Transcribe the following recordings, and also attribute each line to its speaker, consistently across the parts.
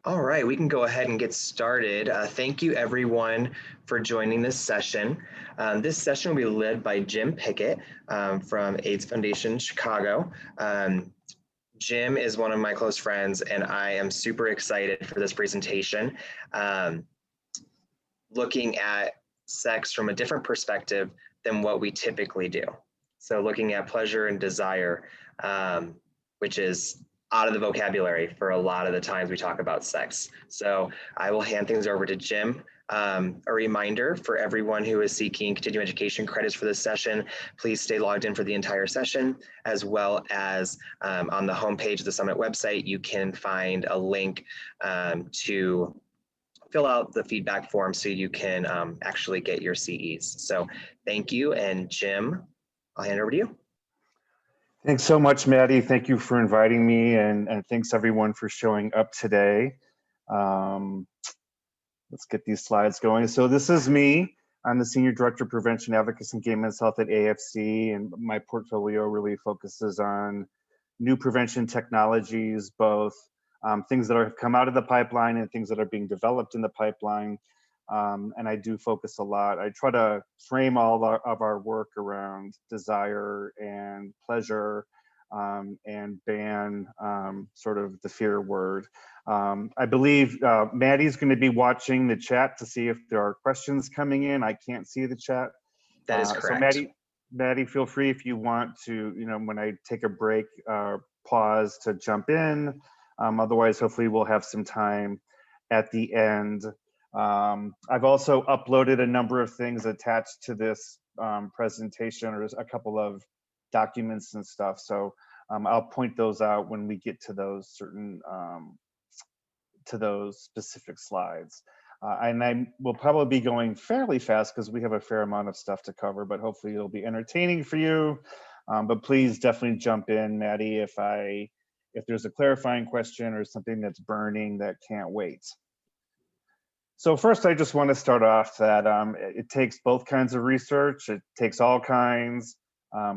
Speaker 1: All right, we can go ahead and get started. Thank you everyone for joining this session. This session will be led by Jim Pickett from AIDS Foundation Chicago. Jim is one of my close friends and I am super excited for this presentation. Looking at sex from a different perspective than what we typically do. So looking at pleasure and desire, which is out of the vocabulary for a lot of the times we talk about sex. So I will hand things over to Jim. A reminder for everyone who is seeking continuing education credits for this session, please stay logged in for the entire session, as well as on the homepage of the Summit website, you can find a link to fill out the feedback form so you can actually get your CEs. So thank you, and Jim, I'll hand it over to you.
Speaker 2: Thanks so much, Maddie. Thank you for inviting me, and thanks everyone for showing up today. Let's get these slides going. So this is me. I'm the Senior Director of Prevention, Advocacy, and Gay Men's Health at AFC, and my portfolio really focuses on new prevention technologies, both things that have come out of the pipeline and things that are being developed in the pipeline. And I do focus a lot. I try to frame all of our work around desire and pleasure and ban sort of the fear word. I believe Maddie's going to be watching the chat to see if there are questions coming in. I can't see the chat.
Speaker 1: That is correct.
Speaker 2: So Maddie, feel free if you want to, when I take a break, pause to jump in. Otherwise, hopefully we'll have some time at the end. I've also uploaded a number of things attached to this presentation, or a couple of documents and stuff. So I'll point those out when we get to those specific slides. And I will probably be going fairly fast because we have a fair amount of stuff to cover, but hopefully it'll be entertaining for you. But please definitely jump in, Maddie, if there's a clarifying question or something that's burning that can't wait. So first, I just want to start off that it takes both kinds of research. It takes all kinds,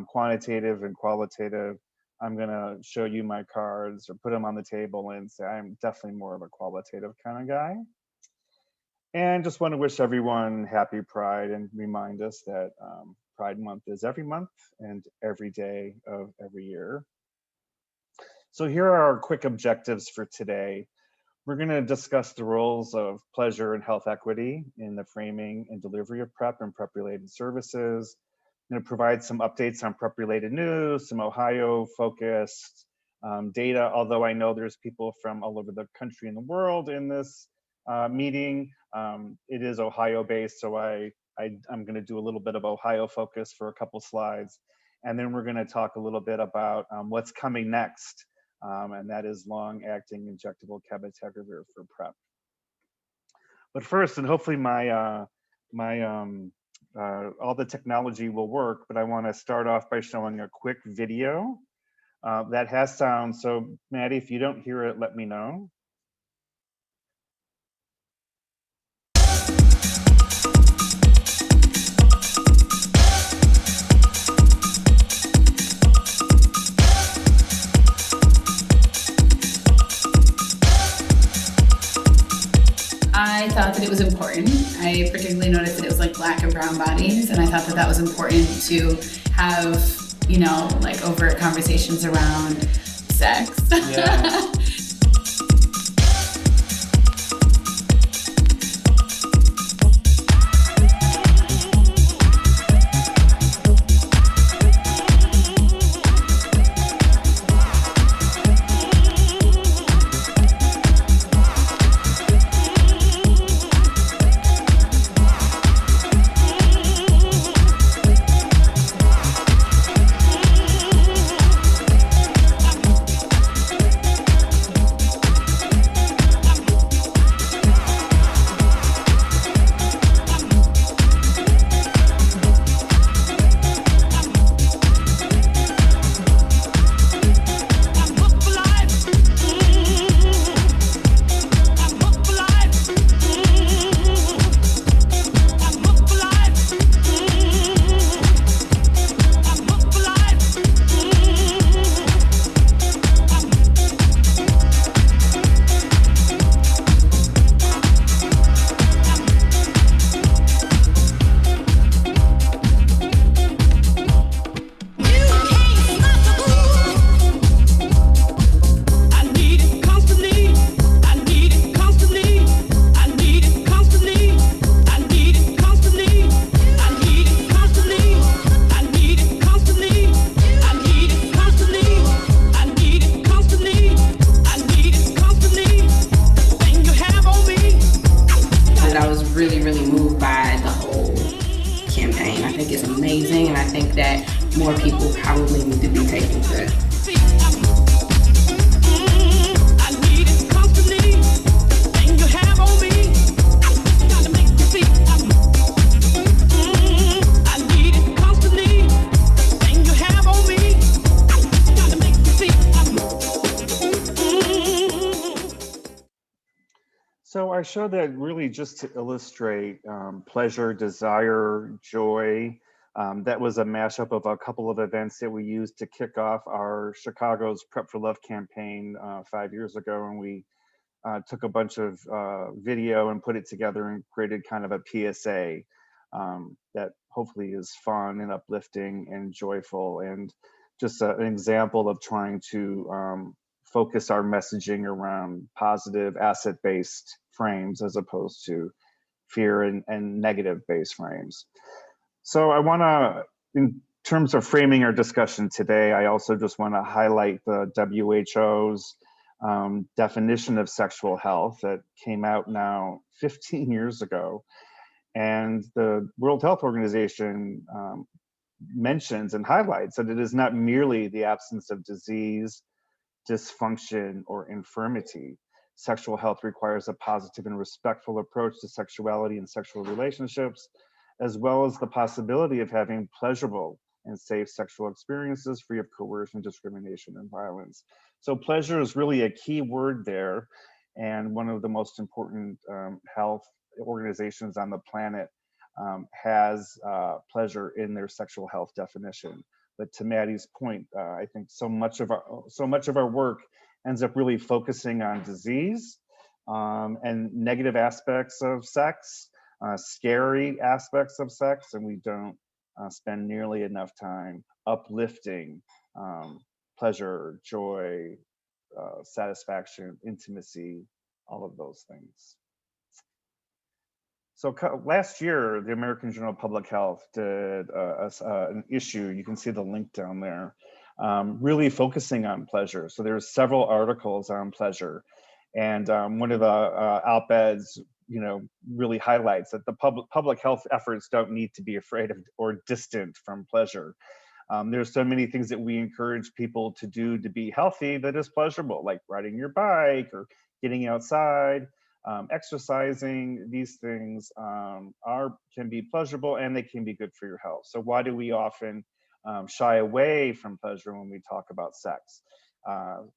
Speaker 2: quantitative and qualitative. I'm going to show you my cards or put them on the table and say I'm definitely more of a qualitative kind of guy. And just want to wish everyone happy Pride and remind us that Pride Month is every month and every day of every year. So here are our quick objectives for today. We're going to discuss the roles of pleasure and health equity in the framing and delivery of PrEP and PrEP-related services. I'm going to provide some updates on PrEP-related news, some Ohio-focused data, although I know there's people from all over the country and the world in this meeting. It is Ohio-based, so I'm going to do a little bit of Ohio focus for a couple slides. And then we're going to talk a little bit about what's coming next. And that is long-acting injectable cabotegravir for PrEP. But first, and hopefully all the technology will work, but I want to start off by showing a quick video that has sound. So Maddie, if you don't hear it, let me know.
Speaker 3: I thought that it was important. I particularly noticed that it was like Black and brown bodies, and I thought that that was important to have, like overt conversations around sex. Yeah.
Speaker 2: So I showed that really just to illustrate pleasure, desire, joy. That was a mashup of a couple of events that we used to kick off our Chicago's Prep for Love campaign 5 years ago. And we took a bunch of video and put it together and created kind of a PSA that hopefully is fun and uplifting and joyful, and just an example of trying to focus our messaging around positive asset-based frames as opposed to fear and negative-based frames. So I want to, in terms of framing our discussion today, I also just want to highlight the WHO's definition of sexual health that came out now 15 years ago. And the World Health Organization mentions and highlights that it is not merely the absence of disease, dysfunction, or infirmity. Sexual health requires a positive and respectful approach to sexuality and sexual relationships, as well as the possibility of having pleasurable and safe sexual experiences free of coercion, discrimination, and violence. So pleasure is really a key word there, and one of the most important health organizations on the planet has pleasure in their sexual health definition. But to Maddie's point, I think so much of our work ends up really focusing on disease and negative aspects of sex, scary aspects of sex, and we don't spend nearly enough time uplifting pleasure, joy, satisfaction, intimacy, all of those things. So last year, the American Journal of Public Health did an issue, you can see the link down there, really focusing on pleasure. So there's several articles on pleasure. And one of the op-eds, really highlights that the public health efforts don't need to be afraid of or distant from pleasure. There's so many things that we encourage people to do to be healthy that is pleasurable, like riding your bike or getting outside. Exercising, these things can be pleasurable and they can be good for your health. So why do we often shy away from pleasure when we talk about sex?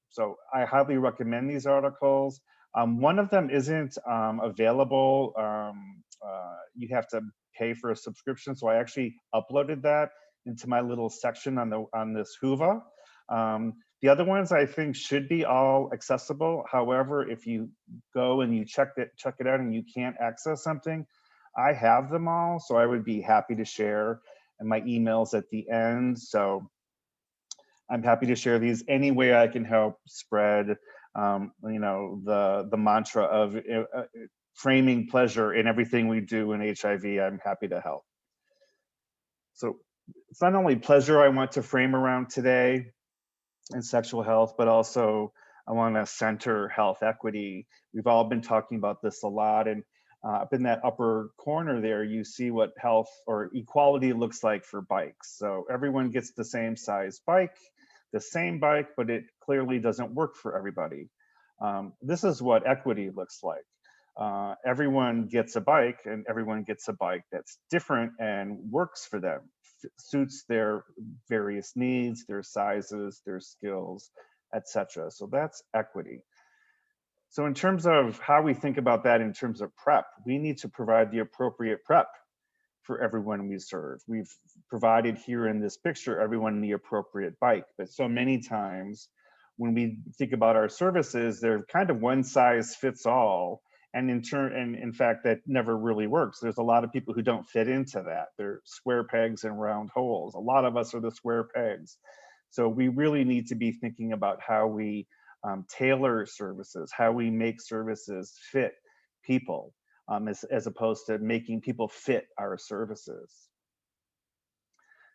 Speaker 2: So I highly recommend these articles. One of them isn't available. You have to pay for a subscription. So I actually uploaded that into my little section on this Whova. The other ones I think should be all accessible. However, if you go and you check it out and you can't access something, I have them all. So I would be happy to share, and my email's at the end. So I'm happy to share these any way I can help spread, the mantra of framing pleasure in everything we do in HIV. I'm happy to help. So it's not only pleasure I want to frame around today and sexual health, but also I want to center health equity. We've all been talking about this a lot, and up in that upper corner there, you see what health or equality looks like for bikes. So everyone gets the same size bike, but it clearly doesn't work for everybody. This is what equity looks like. Everyone gets a bike, and everyone gets a bike that's different and works for them, suits their various needs, their sizes, their skills, etc. So that's equity. So in terms of how we think about that in terms of PrEP, we need to provide the appropriate PrEP for everyone we serve. We've provided here in this picture everyone the appropriate bike, but so many times when we think about our services, they're kind of one size fits all. And in fact, that never really works. There's a lot of people who don't fit into that. They're square pegs and round holes. A lot of us are the square pegs. So we really need to be thinking about how we tailor services, how we make services fit people, as opposed to making people fit our services.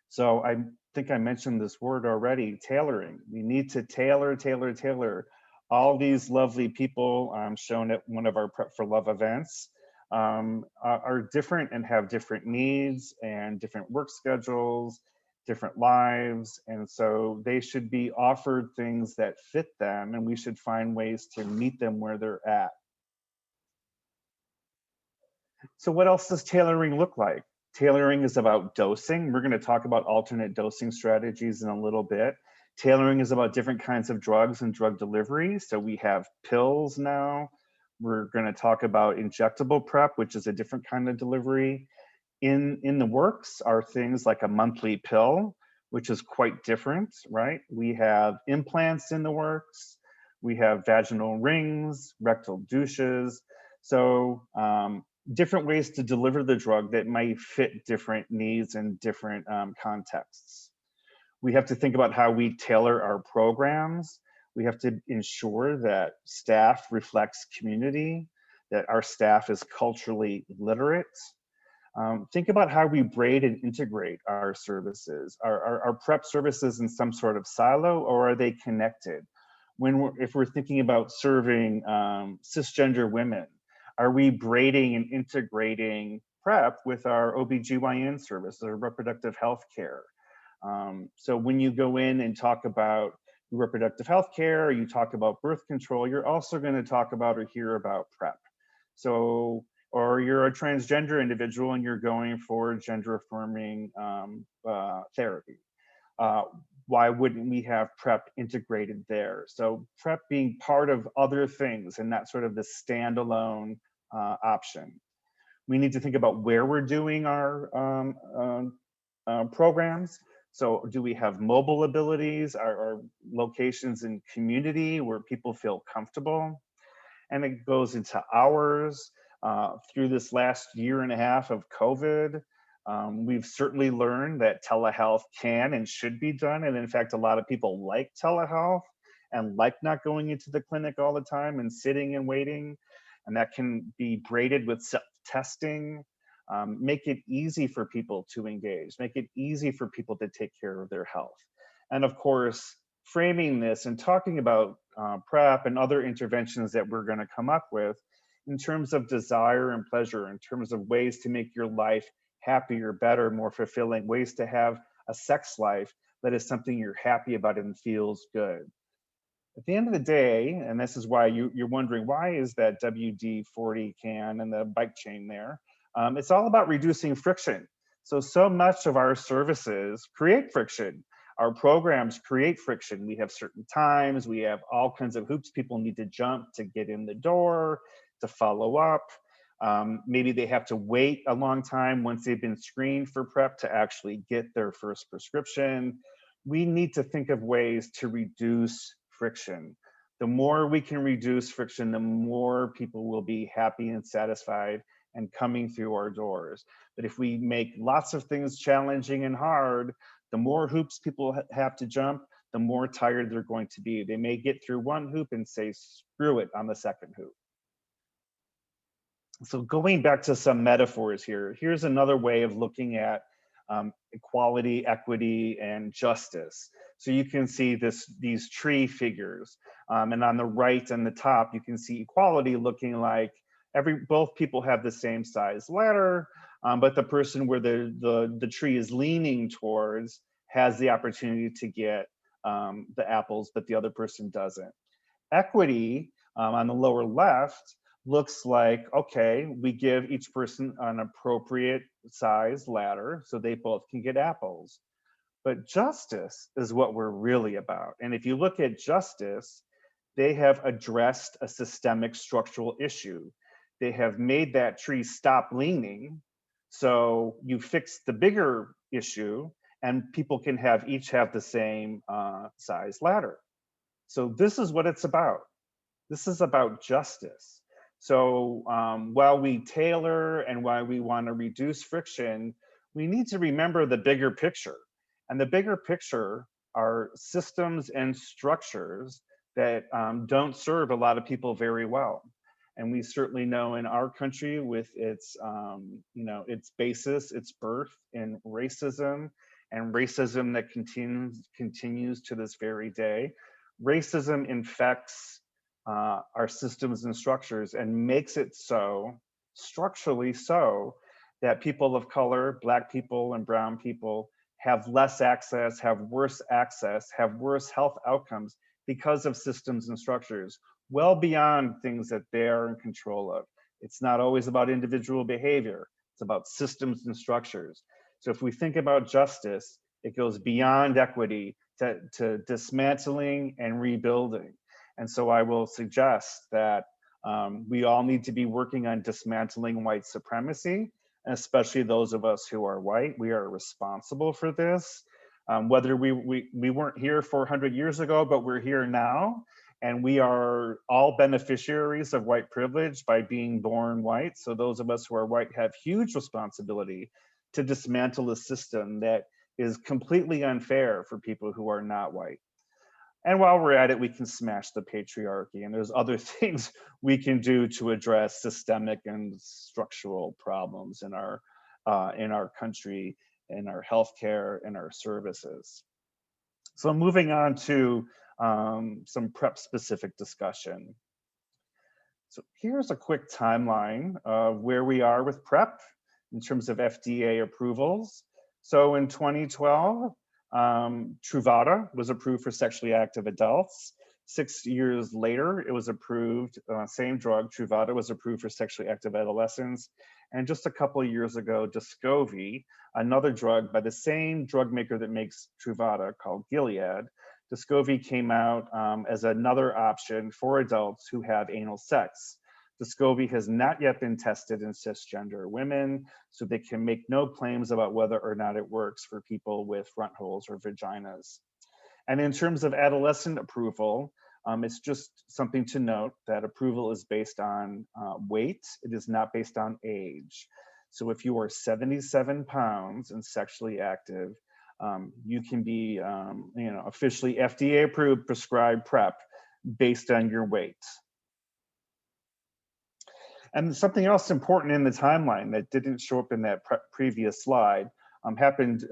Speaker 2: So I think I mentioned this word already, tailoring. We need to tailor. All these lovely people shown at one of our Prep for Love events are different and have different needs and different work schedules, different lives. And so they should be offered things that fit them, and we should find ways to meet them where they're at. So what else does tailoring look like? Tailoring is about dosing. We're going to talk about alternate dosing strategies in a little bit. Tailoring is about different kinds of drugs and drug delivery. So we have pills now, We're going to talk about injectable PrEP, which is a different kind of delivery. In the works are things like a monthly pill, which is quite different, right? We have implants in the works. We have vaginal rings, rectal douches. So different ways to deliver the drug that might fit different needs and different contexts. We have to think about how we tailor our programs. We have to ensure that staff reflects community, that our staff is culturally literate. Think about how we braid and integrate our services. Are PrEP services in some sort of silo, or are they connected? If we're thinking about serving cisgender women, are we braiding and integrating PrEP with our OBGYN service or reproductive health care? So when you go in and talk about reproductive health care, or you talk about birth control, you're also going to talk about or hear about PrEP. So, or you're a transgender individual and you're going for gender affirming therapy. Why wouldn't we have PrEP integrated there? So PrEP being part of other things and not sort of the standalone option. We need to think about where we're doing our programs. So do we have mobile abilities? Are locations in community where people feel comfortable? And it goes into hours. Through this last year and a half of COVID, we've certainly learned that telehealth can and should be done. And in fact, a lot of people like telehealth and like not going into the clinic all the time and sitting and waiting. And that can be braided with self-testing. Make it easy for people to engage, make it easy for people to take care of their health. And of course, framing this and talking about PrEP and other interventions that we're going to come up with in terms of desire and pleasure, in terms of ways to make your life happier, better, more fulfilling, ways to have a sex life that is something you're happy about and feels good. At the end of the day, and this is why you're wondering, why is that WD-40 can and the bike chain there? It's all about reducing friction. So much of our services create friction. Our programs create friction. We have certain times, we have all kinds of hoops people need to jump to get in the door, to follow up. Maybe they have to wait a long time once they've been screened for PrEP to actually get their first prescription. We need to think of ways to reduce friction. The more we can reduce friction, the more people will be happy and satisfied and coming through our doors. But if we make lots of things challenging and hard, the more hoops people have to jump, the more tired they're going to be. They may get through one hoop and say, screw it on the second hoop. So going back to some metaphors here, here's another way of looking at equality, equity, and justice. So you can see these tree figures. And on the right and the top, you can see equality looking like both people have the same size ladder, but the person where the tree is leaning towards has the opportunity to get the apples, but the other person doesn't. Equity on the lower left looks like, okay, we give each person an appropriate size ladder so they both can get apples. But justice is what we're really about. And if you look at justice, they have addressed a systemic structural issue. They have made that tree stop leaning. So you fix the bigger issue and people can each have the same size ladder. So this is what it's about. This is about justice. So while we tailor and while we want to reduce friction, we need to remember the bigger picture. And the bigger picture are systems and structures that don't serve a lot of people very well. And we certainly know in our country with its, its basis, its birth in racism, and racism that continues to this very day. Racism infects our systems and structures and makes it so, structurally so, that people of color, Black people and brown people have less access, have worse health outcomes because of systems and structures, well beyond things that they're in control of. It's not always about individual behavior, it's about systems and structures. So if we think about justice, it goes beyond equity to dismantling and rebuilding. And so I will suggest that We all need to be working on dismantling white supremacy, and especially those of us who are white. We are responsible for this. Whether we weren't here 400 years ago, but we're here now, and we are all beneficiaries of white privilege by being born white. So those of us who are white have huge responsibility to dismantle a system that is completely unfair for people who are not white. And while we're at it, we can smash the patriarchy, and there's other things we can do to address systemic and structural problems in our country, in our healthcare, and our services. So moving on to some PrEP specific discussion. So here's a quick timeline of where we are with PrEP in terms of FDA approvals. So in 2012, Truvada was approved for sexually active adults. 6 years later, it was approved, same drug, Truvada, was approved for sexually active adolescents. And just a couple of years ago, Descovy, another drug by the same drug maker that makes Truvada called Gilead, Descovy came out as another option for adults who have anal sex. Descovy has not yet been tested in cisgender women, so they can make no claims about whether or not it works for people with front holes or vaginas. And in terms of adolescent approval, it's just something to note that approval is based on weight. It is not based on age. So if you are 77 pounds and sexually active, you can be officially FDA approved, prescribed PrEP based on your weight. And something else important in the timeline that didn't show up in that previous slide happened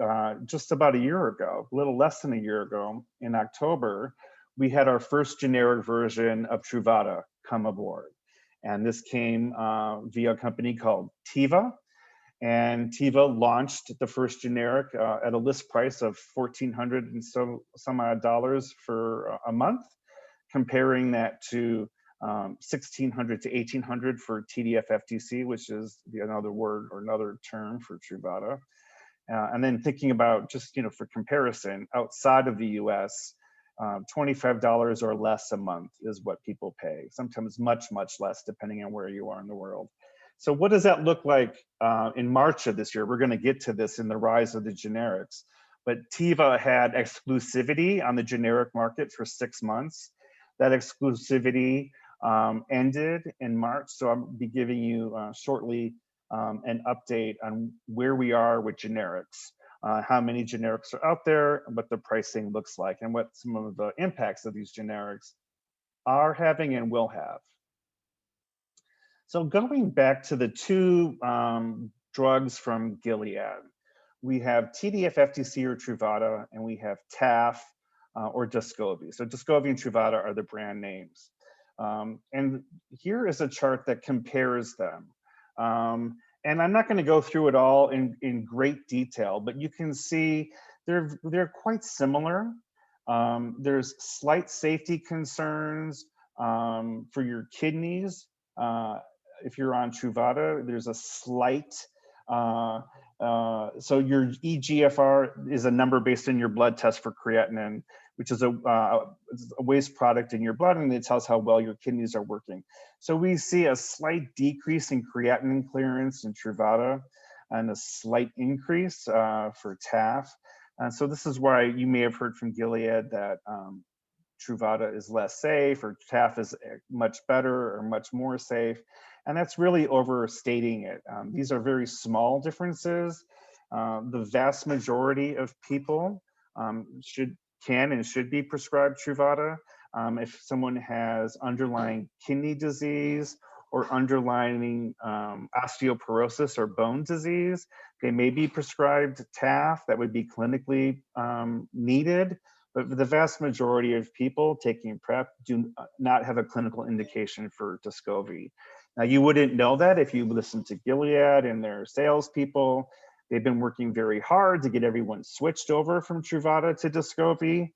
Speaker 2: just about a year ago, a little less than a year ago. In October, we had our first generic version of Truvada come aboard. And this came via a company called Teva. And Teva launched the first generic at a list price of $1,400 and some odd dollars for a month, comparing that to $1,600 to $1,800 for TDF-FTC, which is another word or another term for Truvada. And then thinking about just, for comparison, outside of the US, $25 or less a month is what people pay. Sometimes much, much less, depending on where you are in the world. So what does that look like in March of this year? We're going to get to this in the rise of the generics. But Teva had exclusivity on the generic market for 6 months. That exclusivity ended in March. So I'll be giving you shortly an update on where we are with generics, how many generics are out there, what the pricing looks like, and what some of the impacts of these generics are having and will have. So going back to the two drugs from Gilead, we have TDF-FTC or Truvada, and we have TAF or Descovy. So Descovy and Truvada are the brand names. And here is a chart that compares them. And I'm not going to go through it all in great detail, but you can see they're quite similar. There's slight safety concerns for your kidneys. If you're on Truvada, there's a slight, so your eGFR is a number based on your blood test for creatinine, which is a waste product in your blood, and it tells how well your kidneys are working. So we see a slight decrease in creatinine clearance in Truvada and a slight increase for TAF. And so this is why you may have heard from Gilead that Truvada is less safe, or TAF is much better or much more safe. And that's really overstating it. These are very small differences. The vast majority of people can and should be prescribed Truvada. If someone has underlying kidney disease or underlying osteoporosis or bone disease, they may be prescribed TAF. That would be clinically needed. But for the vast majority of people taking PrEP do not have a clinical indication for Descovy. Now, you wouldn't know that if you listen to Gilead and their salespeople. They've been working very hard to get everyone switched over from Truvada to Descovy.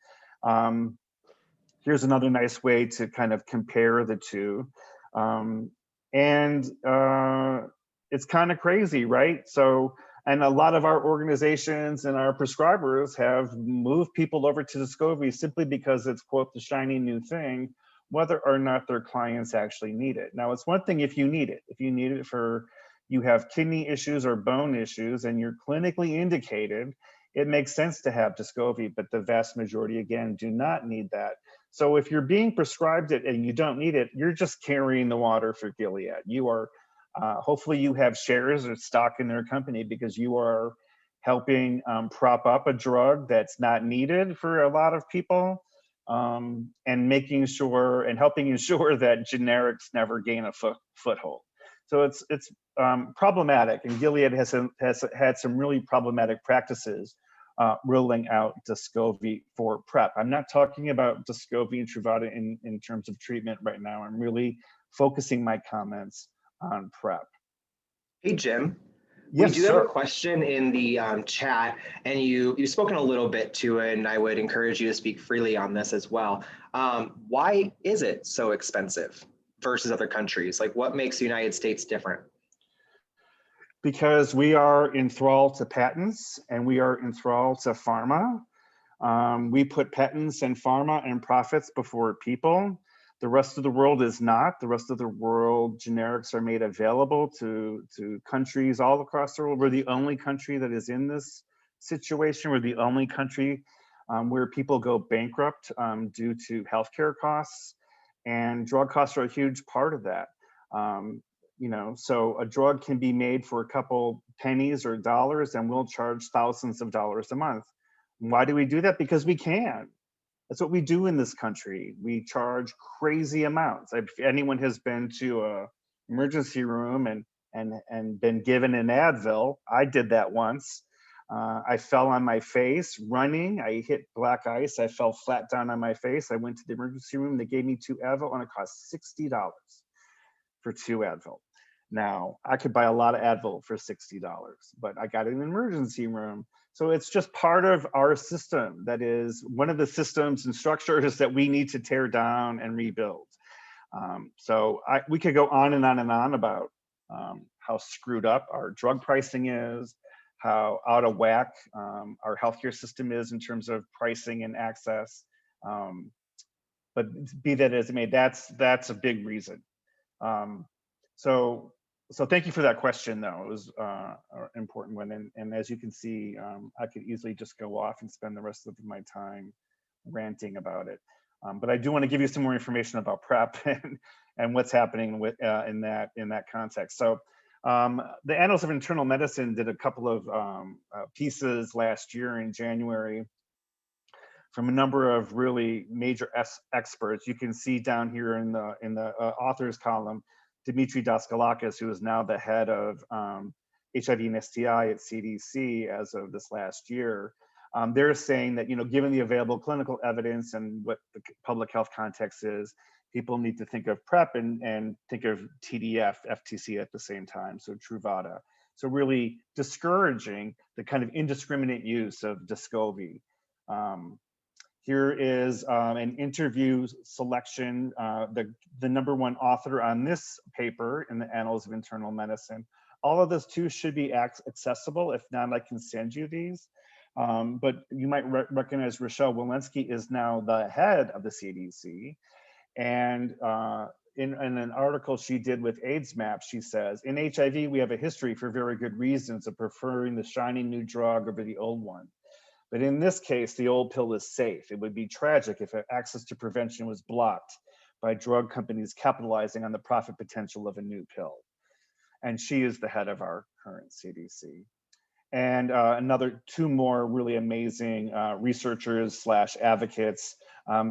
Speaker 2: Here's another nice way to kind of compare the two. It's kind of crazy, right? So, and a lot of our organizations and our prescribers have moved people over to Descovy simply because it's, quote, the shiny new thing, whether or not their clients actually need it. Now, it's one thing if you need it. If you need it for, you have kidney issues or bone issues and you're clinically indicated, it makes sense to have Descovy, but the vast majority, again, do not need that. So if you're being prescribed it and you don't need it, you're just carrying the water for Gilead. You are, hopefully you have shares or stock in their company because you are helping prop up a drug that's not needed for a lot of people, and making sure and helping ensure that generics never gain a foothold. So it's problematic, and Gilead has had some really problematic practices rolling out Descovy for PrEP. I'm not talking about Descovy and Truvada in terms of treatment right now. I'm really focusing my comments on PrEP.
Speaker 1: Hey, Jim.
Speaker 2: Yes,
Speaker 1: we do have
Speaker 2: sir.
Speaker 1: a question in the chat, and you've spoken a little bit to it, and I would encourage you to speak freely on this as well. Why is it so expensive versus other countries? Like, what makes the United States different?
Speaker 2: Because we are enthralled to patents and we are enthralled to pharma. We put patents and pharma and profits before people. The rest of the world is not. The rest of the world, generics are made available to countries all across the world. We're the only country that is in this situation. We're the only country where people go bankrupt due to healthcare costs, and drug costs are a huge part of that. You know, so a drug can be made for a couple pennies or dollars, and we'll charge thousands of dollars a month. Why do we do that? Because we can. That's what we do in this country. We charge crazy amounts. If anyone has been to a emergency room and been given an Advil, I did that once. I fell on my face running. I hit black ice. I fell flat down on my face. I went to the emergency room. They gave me 2 Advil, and it cost $60 for 2 Advil. Now, I could buy a lot of Advil for $60, but I got an emergency room. So it's just part of our system. That is one of the systems and structures that we need to tear down and rebuild. So we could go on and on and on about how screwed up our drug pricing is, how out of whack our healthcare system is in terms of pricing and access. But be that as it may, that's a big reason. So thank you for that question, though. It was an important one. And as you can see, I could easily just go off and spend the rest of my time ranting about it. But I do want to give you some more information about PrEP and what's happening with in that context. So the Annals of Internal Medicine did a couple of pieces last year in January from a number of really major experts. You can see down here in the authors column, Dimitri Daskalakis, who is now the head of HIV and STI at CDC as of this last year. They're saying that, you know, given the available clinical evidence and what the public health context is, people need to think of PrEP and think of TDF, FTC at the same time, so Truvada. So really discouraging the kind of indiscriminate use of Descovy. Here is an interview selection. The #1 author on this paper in the Annals of Internal Medicine. All of this too should be accessible. If not, I can send you these. But you might recognize Rochelle Walensky is now the head of the CDC. And in an article she did with AIDS Map, she says, in HIV, we have a history for very good reasons of preferring the shiny new drug over the old one. But in this case, the old pill is safe. It would be tragic if access to prevention was blocked by drug companies capitalizing on the profit potential of a new pill. And she is the head of our current CDC. And another 2 more really amazing researchers / advocates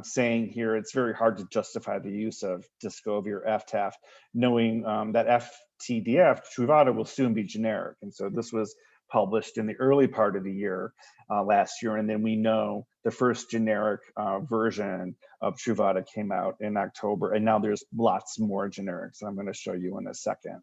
Speaker 2: saying here it's very hard to justify the use of Descovy or FTAF, knowing that FTDF, Truvada, will soon be generic. And so this was published in the early part of the year last year. And then we know the first generic version of Truvada came out in October. And now there's lots more generics I'm going to show you in a second.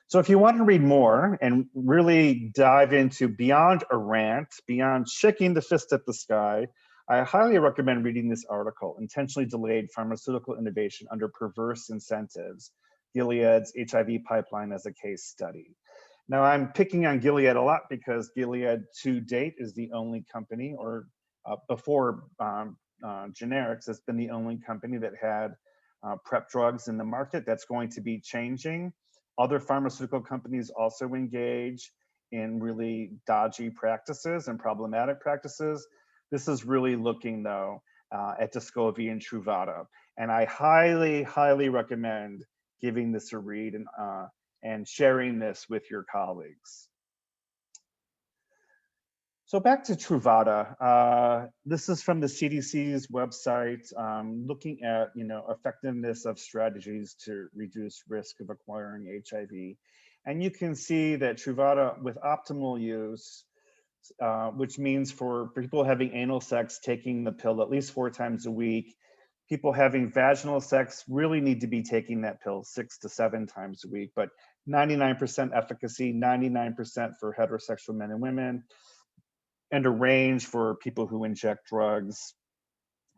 Speaker 2: So if you want to read more and really dive into beyond a rant, beyond shaking the fist at the sky, I highly recommend reading this article, Intentionally Delayed Pharmaceutical Innovation Under Perverse Incentives, Gilead's HIV Pipeline as a Case Study. Now, I'm picking on Gilead a lot because Gilead to date is the only company, or before generics has been the only company that had PrEP drugs in the market. That's going to be changing. Other pharmaceutical companies also engage in really dodgy practices and problematic practices. This is really looking, though, at Descovy and Truvada. And I highly, highly recommend giving this a read and sharing this with your colleagues. So back to Truvada. This is from the CDC's website, looking at effectiveness of strategies to reduce risk of acquiring HIV. And you can see that Truvada with optimal use, which means for people having anal sex, taking the pill at least 4 times a week. People having vaginal sex really need to be taking that pill 6 to 7 times a week, but 99% efficacy, 99% for heterosexual men and women, and a range for people who inject drugs,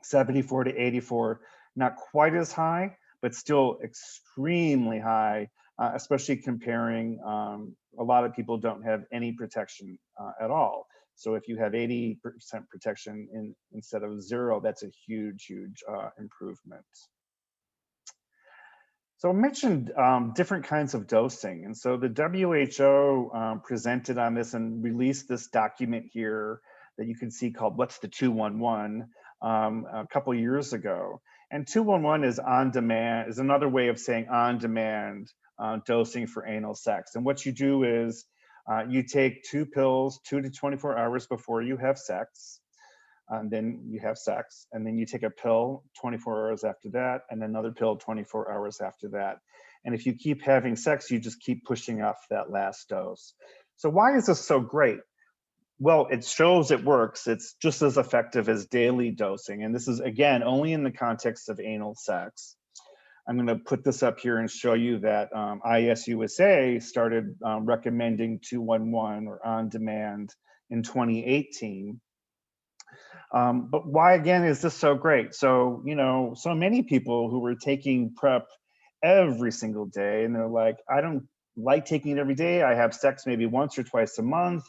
Speaker 2: 74 to 84, not quite as high, but still extremely high, especially comparing, a lot of people don't have any protection at all. So if you have 80% protection instead of 0, that's a huge, huge improvement. So I mentioned different kinds of dosing. And so the WHO presented on this and released this document here that you can see called What's the 211 a couple years ago. And 211 is on demand, is another way of saying on demand dosing for anal sex. And what you do is you take 2 pills 2 to 24 hours before you have sex. And then you have sex, and then you take a pill 24 hours after that, and another pill 24 hours after that. And if you keep having sex, you just keep pushing off that last dose. So why is this so great? Well, it shows it works. It's just as effective as daily dosing. And this is, again, only in the context of anal sex. I'm going to put this up here and show you that ISUSA started recommending 211 or on demand in 2018. But why, again, is this so great? So, so many people who were taking PrEP every single day, and they're like, I don't like taking it every day. I have sex maybe once or twice a month.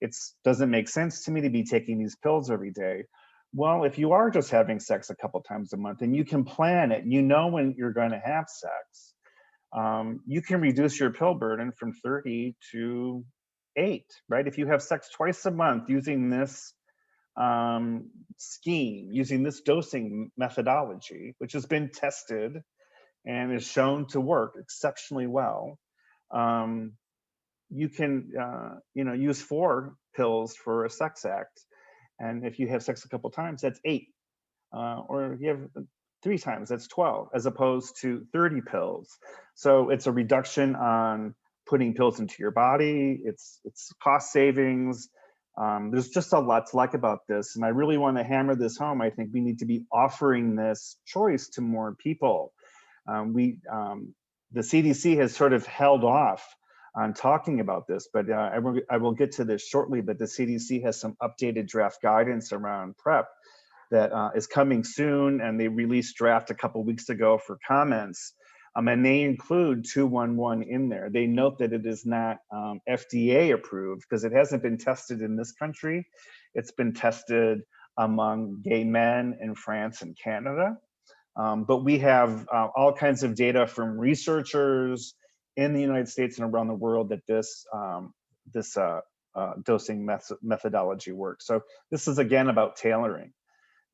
Speaker 2: It doesn't make sense to me to be taking these pills every day. Well, if you are just having sex a couple times a month and you can plan it, when you're going to have sex, you can reduce your pill burden from 30 to 8, right? If you have sex twice a month using this scheme, using this dosing methodology, which has been tested and is shown to work exceptionally well, you can use 4 pills for a sex act. And if you have sex a couple times, that's 8. Or if you have 3 times, that's 12, as opposed to 30 pills. So it's a reduction on putting pills into your body. It's cost savings. There's just a lot to like about this. And I really want to hammer this home. I think we need to be offering this choice to more people. The CDC has sort of held off on talking about this, but I will get to this shortly. But the CDC has some updated draft guidance around PrEP that is coming soon, and they released draft a couple weeks ago for comments, and they include 211 in there. They note that it is not FDA approved because it hasn't been tested in this country. It's been tested among gay men in France and Canada. But we have all kinds of data from researchers in the United States and around the world that this dosing methodology works. So this is, again, about tailoring.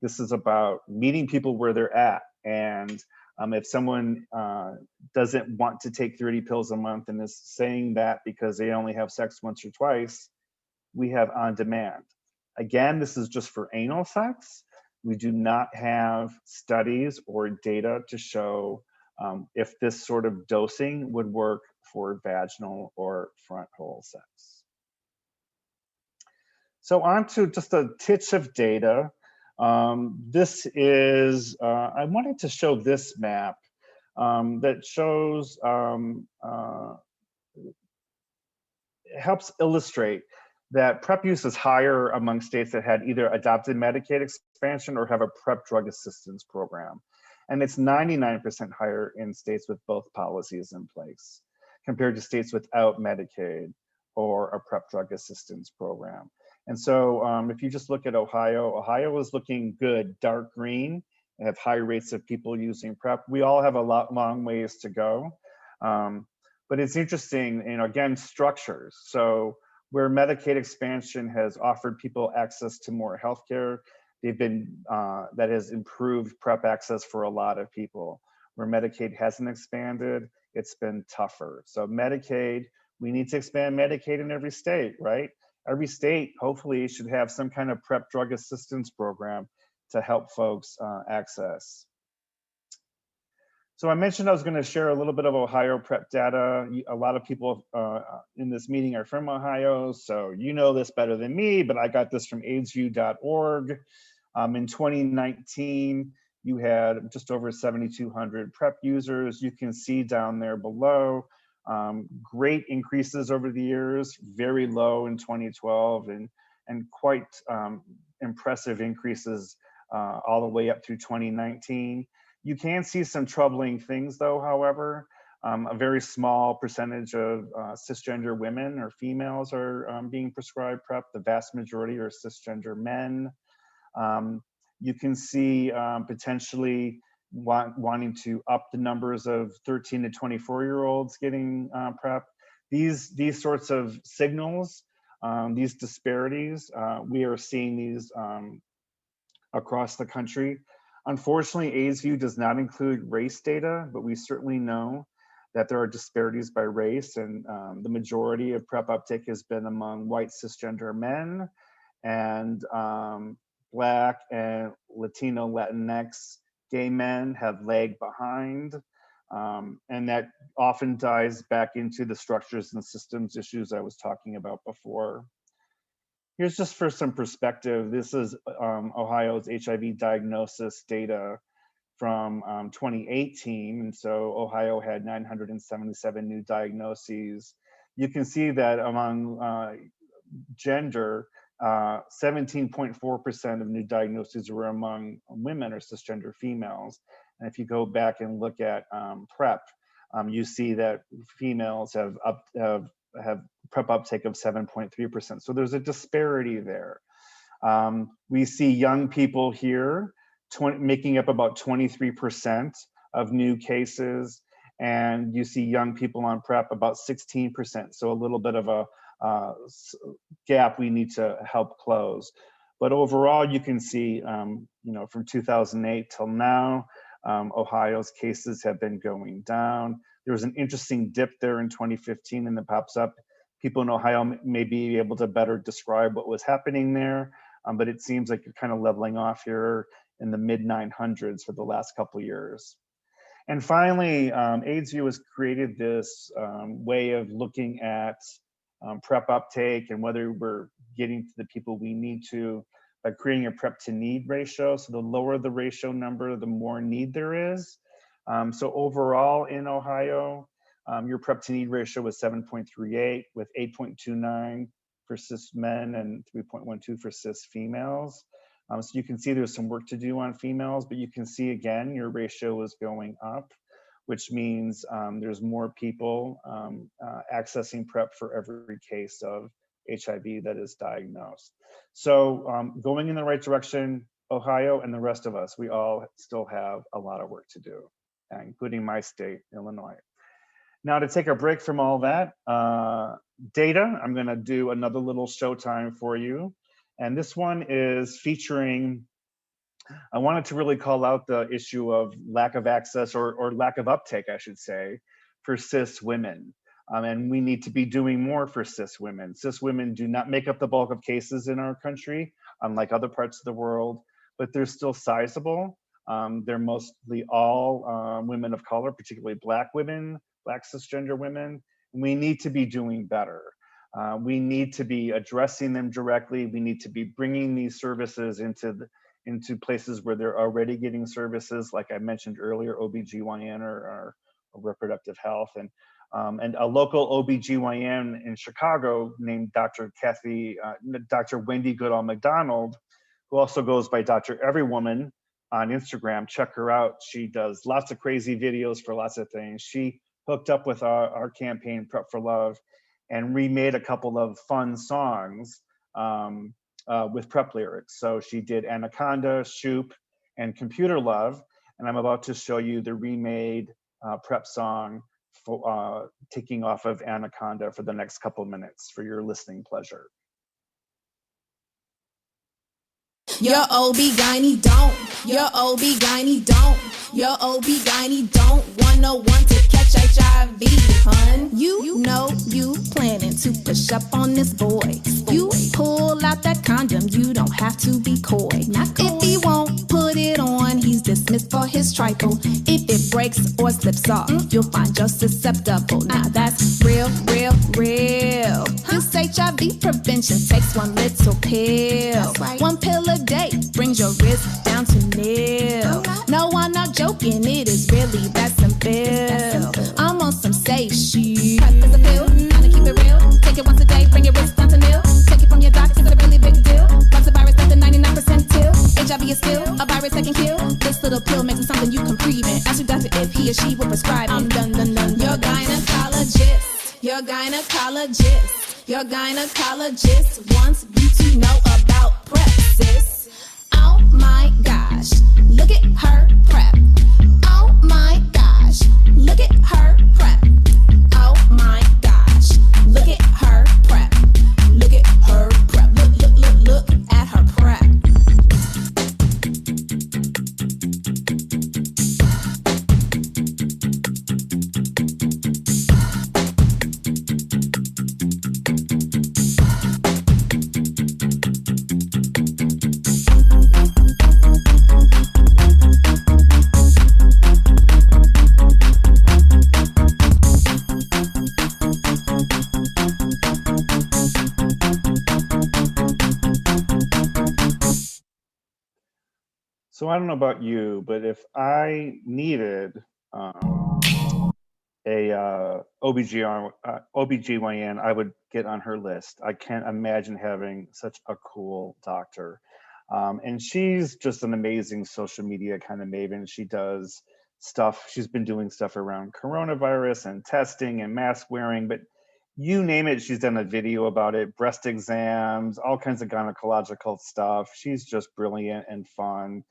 Speaker 2: This is about meeting people where they're at. And if someone doesn't want to take 30 pills a month and is saying that because they only have sex once or twice, we have on demand. Again, this is just for anal sex. We do not have studies or data to show if this sort of dosing would work for vaginal or front hole sex. So on to just a titch of data. This is, I wanted to show this map that shows, helps illustrate that PrEP use is higher among states that had either adopted Medicaid expansion or have a PrEP drug assistance program. And it's 99% higher in states with both policies in place compared to states without Medicaid or a PrEP drug assistance program. And so if you just look at Ohio is looking good, dark green. They have high rates of people using PrEP. We all have a long ways to go. But it's interesting, again, structures. So where Medicaid expansion has offered people access to more healthcare, that has improved PrEP access for a lot of people. Where Medicaid hasn't expanded, it's been tougher. So Medicaid, we need to expand Medicaid in every state, right? Every state hopefully should have some kind of PrEP drug assistance program to help folks access. So I mentioned I was going to share a little bit of Ohio PrEP data. A lot of people in this meeting are from Ohio, so you know this better than me, but I got this from AIDSview.org. In 2019, you had just over 7,200 PrEP users. You can see down there below, great increases over the years, very low in 2012, and quite impressive increases all the way up through 2019. You can see some troubling things though, however. A very small percentage of cisgender women or females are being prescribed PrEP. The vast majority are cisgender men. You can see potentially wanting to up the numbers of 13 to 24-year-olds getting PrEP. These sorts of signals, these disparities, we are seeing these across the country. Unfortunately, AIDSview does not include race data, but we certainly know that there are disparities by race, and the majority of PrEP uptake has been among white cisgender men, and Black and Latino, Latinx gay men have lagged behind, and that often dives back into the structures and systems issues I was talking about before. Here's just for some perspective. This is Ohio's HIV diagnosis data from 2018. And so Ohio had 977 new diagnoses. You can see that among gender, 17.4% of new diagnoses were among women or cisgender females. And if you go back and look at PrEP, you see that females have PrEP uptake of 7.3%. So there's a disparity there. We see young people here making up about 23% of new cases, and you see young people on PrEP about 16%. So a little bit of a gap we need to help close. But overall, you can see, from 2008 till now, Ohio's cases have been going down. There was an interesting dip there in 2015, and it pops up. People in Ohio may be able to better describe what was happening there, but it seems like you're kind of leveling off here in the mid 900s for the last couple of years. And finally, AIDSview has created this way of looking at PrEP uptake and whether we're getting to the people we need to by creating a PrEP to need ratio. So the lower the ratio number, the more need there is. So overall in Ohio, your PrEP to need ratio was 7.38 with 8.29 for cis men and 3.12 for cis females. So you can see there's some work to do on females, but you can see again, your ratio is going up, which means there's more people accessing PrEP for every case of HIV that is diagnosed. So going in the right direction, Ohio and the rest of us, we all still have a lot of work to do, including my state, Illinois. Now to take a break from all that, data, I'm gonna do another little showtime for you. And this one is featuring, I wanted to really call out the issue of lack of access or lack of uptake, I should say, for cis women. And we need to be doing more for cis women. Cis women do not make up the bulk of cases in our country, unlike other parts of the world, but they're still sizable. They're mostly all women of color, particularly Black women, Black cisgender women. And we need to be doing better. We need to be addressing them directly. We need to be bringing these services into places where they're already getting services, like I mentioned earlier, OBGYN or reproductive health. And a local OBGYN in Chicago named Dr. Wendy Goodall McDonald, who also goes by Dr. Everywoman on Instagram. Check her out. She does lots of crazy videos for lots of things. She hooked up with our campaign, PrEP for Love, and remade a couple of fun songs with PrEP lyrics. So she did Anaconda, Shoop, and Computer Love. And I'm about to show you the remade PrEP song for, taking off of Anaconda for the next couple minutes for your listening pleasure.
Speaker 4: Your OB-GYN don't, your OB-GYN don't, your OB-GYN don't want no one to catch HIV, hun. You know you planning to push up on this boy. You pull out that condom, you don't have to be coy. If he won't put it on, he's dismissed for his trifle. If it breaks or slips off, you'll find you're susceptible. Now that's real, real, real. This HIV prevention takes one little pill. One pill a day brings your risk down to nil. No, I'm not joking, it is really that simple. I'm on some safe shit. PrEP is a pill, trying to keep it real. Take it once a day, bring your risk down to nil. Take it from your doctor, it's a really big deal. Once a virus, that's a 99% till. HIV is still a virus that can kill. This little pill makes it something you can prevent. Ask your doctor if he or she will prescribe it. I'm done. Your gynecologist, your gynecologist, your gynecologist wants you to know about PrEP, sis. Oh my gosh, look at her PrEP. Oh my gosh, look at her PrEP. Oh my gosh, look at her PrEP. Look at her PrEP. Look at her PrEP.
Speaker 2: So I don't know about you, but if I needed a OBGYN, I would get on her list. I can't imagine having such a cool doctor. And she's just an amazing social media kind of maven. She does stuff, she's been doing stuff around coronavirus and testing and mask wearing, but you name it, she's done a video about it, breast exams, all kinds of gynecological stuff. She's just brilliant and fun.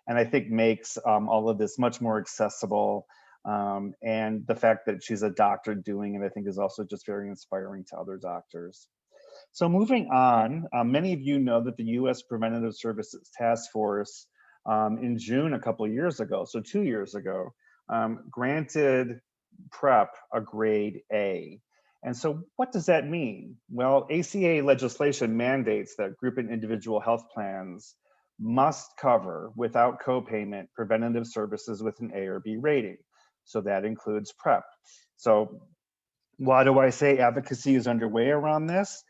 Speaker 2: And I think makes all of this much more accessible. And the fact that she's a doctor doing it, I think is also just very inspiring to other doctors. So moving on, many of you know that the US Preventative Services Task Force in June a couple of years ago, so 2 years ago, granted PrEP a grade A. And so what does that mean? Well, ACA legislation mandates that group and individual health plans must cover without copayment preventative services with an A or B rating. So that includes PrEP. So why do I say advocacy is underway around this?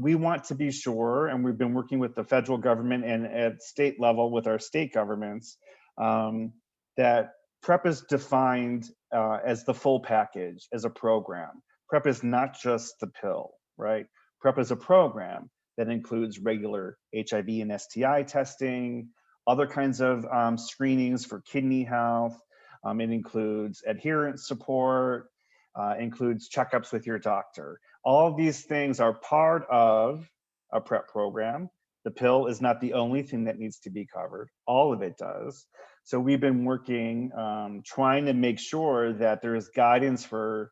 Speaker 2: We want to be sure, and we've been working with the federal government and at state level with our state governments, that PrEP is defined as the full package, as a program. PrEP is not just the pill, right? PrEP is a program that includes regular HIV and STI testing, other kinds of screenings for kidney health. It includes adherence support, includes checkups with your doctor. All of these things are part of a PrEP program. The pill is not the only thing that needs to be covered. All of it does. So we've been working, trying to make sure that there is guidance for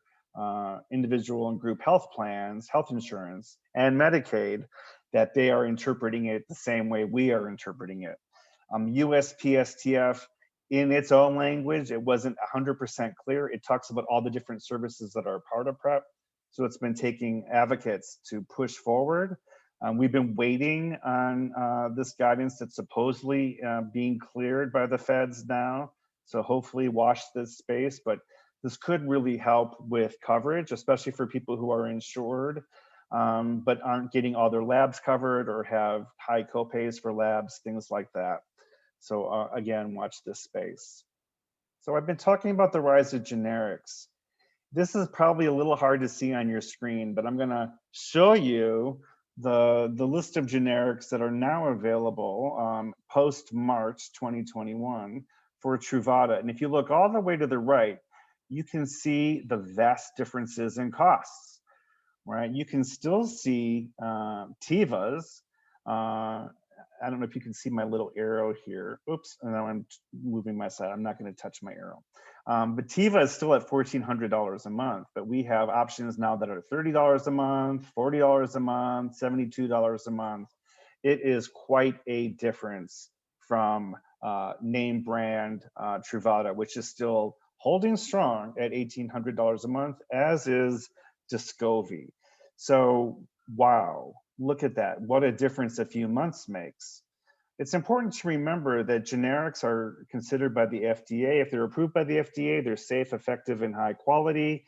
Speaker 2: individual and group health plans, health insurance, and Medicaid, that they are interpreting it the same way we are interpreting it. USPSTF, in its own language, it wasn't 100% clear. It talks about all the different services that are part of PrEP. So it's been taking advocates to push forward. We've been waiting on this guidance that's supposedly being cleared by the feds now. So hopefully watch this space, but this could really help with coverage, especially for people who are insured, but aren't getting all their labs covered or have high copays for labs, things like that. So again, watch this space. So I've been talking about the rise of generics. This is probably a little hard to see on your screen, but I'm gonna show you the list of generics that are now available post-March 2021 for Truvada. And if you look all the way to the right, you can see the vast differences in costs. right? You can still see Tevas. I don't know if you can see my little arrow here. Oops, and now I'm moving my side. I'm not going to touch my arrow. But Teva is still at $1,400 a month, but we have options now that are $30 a month, $40 a month, $72 a month. It is quite a difference from name brand Truvada, which is still holding strong at $1,800 a month, as is Descovy. So, wow, look at that. What a difference a few months makes. It's important to remember that generics are considered by the FDA. If they're approved by the FDA, they're safe, effective, and high quality.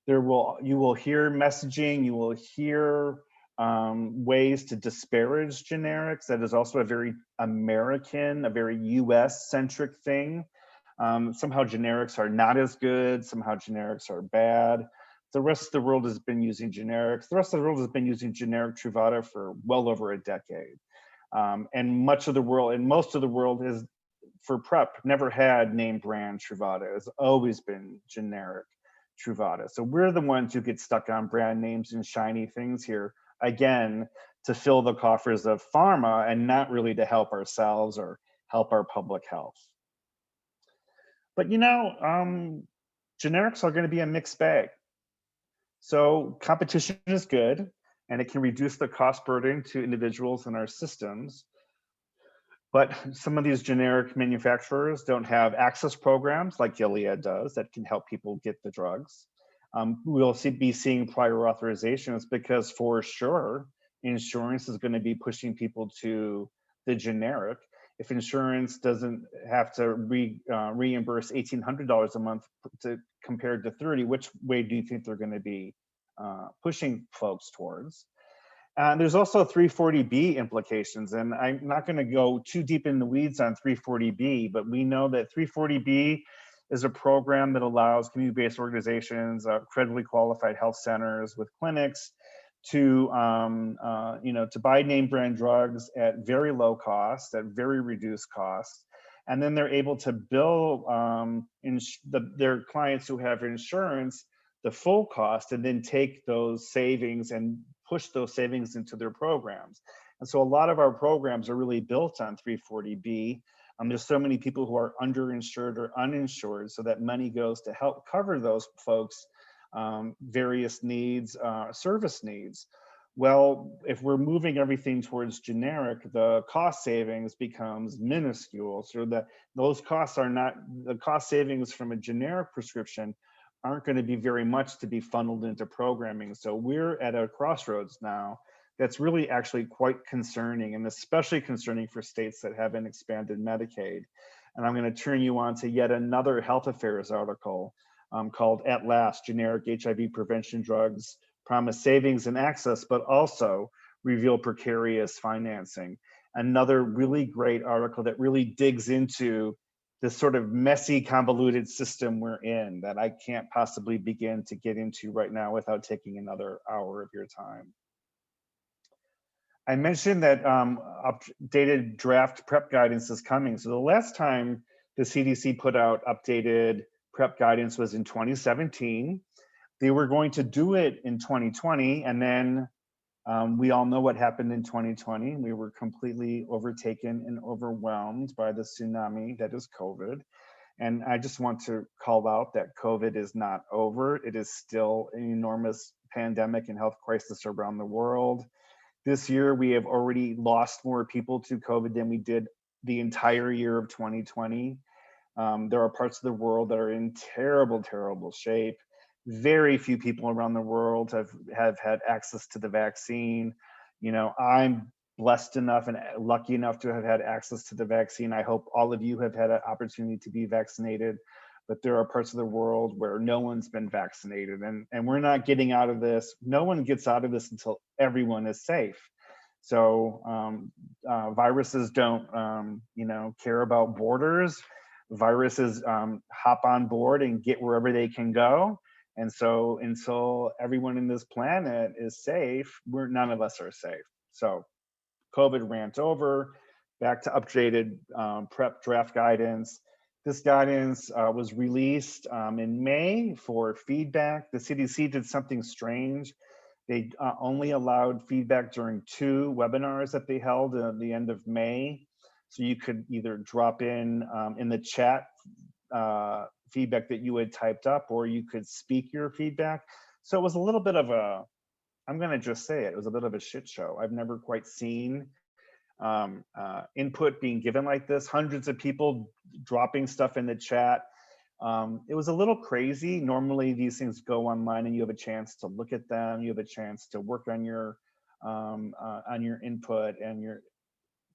Speaker 2: You will hear messaging, you will hear ways to disparage generics. That is also a very American, a very US-centric thing. Somehow generics are not as good, somehow generics are bad. The rest of the world has been using generics. The rest of the world has been using generic Truvada for well over a decade. And most of the world is, for PrEP, never had name brand Truvada. It's always been generic Truvada. So we're the ones who get stuck on brand names and shiny things here, again, to fill the coffers of pharma and not really to help ourselves or help our public health. But generics are going to be a mixed bag. So competition is good, and it can reduce the cost burden to individuals in our systems. But some of these generic manufacturers don't have access programs like Gilead does that can help people get the drugs. We'll be seeing prior authorizations because for sure, insurance is going to be pushing people to the generic. If insurance doesn't have to reimburse $1,800 a month compared to $30, which way do you think they're going to be pushing folks towards? There's also 340B implications, and I'm not going to go too deep in the weeds on 340B, but we know that 340B is a program that allows community-based organizations, credibly qualified health centers with clinics to buy name brand drugs at very low cost, at very reduced cost, and then they're able to bill their clients who have insurance the full cost, and then take those savings and push those savings into their programs. And so a lot of our programs are really built on 340B. There's so many people who are underinsured or uninsured, so that money goes to help cover those folks' various needs, service needs. Well, if we're moving everything towards generic, the cost savings becomes minuscule. So those costs are not, the cost savings from a generic prescription aren't going to be very much to be funneled into programming. So we're at a crossroads now that's really actually quite concerning, and especially concerning for states that haven't expanded Medicaid. And I'm going to turn you on to yet another Health Affairs article called At Last, Generic HIV Prevention Drugs Promise Savings and Access, but also Reveal Precarious Financing. Another really great article that really digs into this sort of messy, convoluted system we're in that I can't possibly begin to get into right now without taking another hour of your time. I mentioned that updated draft PrEP guidance is coming. So the last time the CDC put out updated PrEP guidance was in 2017. They were going to do it in 2020, and then we all know what happened in 2020. We were completely overtaken and overwhelmed by the tsunami that is COVID. And I just want to call out that COVID is not over. It is still an enormous pandemic and health crisis around the world. This year, we have already lost more people to COVID than we did the entire year of 2020. There are parts of the world that are in terrible, terrible shape. Very few people around the world have had access to the vaccine. I'm blessed enough and lucky enough to have had access to the vaccine. I hope all of you have had an opportunity to be vaccinated, but there are parts of the world where no one's been vaccinated, and we're not getting out of this. No one gets out of this until everyone is safe. So viruses don't, care about borders. Viruses hop on board and get wherever they can go. And so until everyone in this planet is safe, none of us are safe. So COVID rant over, back to updated PrEP draft guidance. This guidance was released in May for feedback. The CDC did something strange. They only allowed feedback during 2 webinars that they held at the end of May. So you could either drop in the chat feedback that you had typed up, or you could speak your feedback. So it was a little bit of a, I'm gonna just say it was a bit of a shit show. I've never quite seen input being given like this, hundreds of people dropping stuff in the chat. It was a little crazy. Normally these things go online and you have a chance to look at them, you have a chance to work on your input, and you're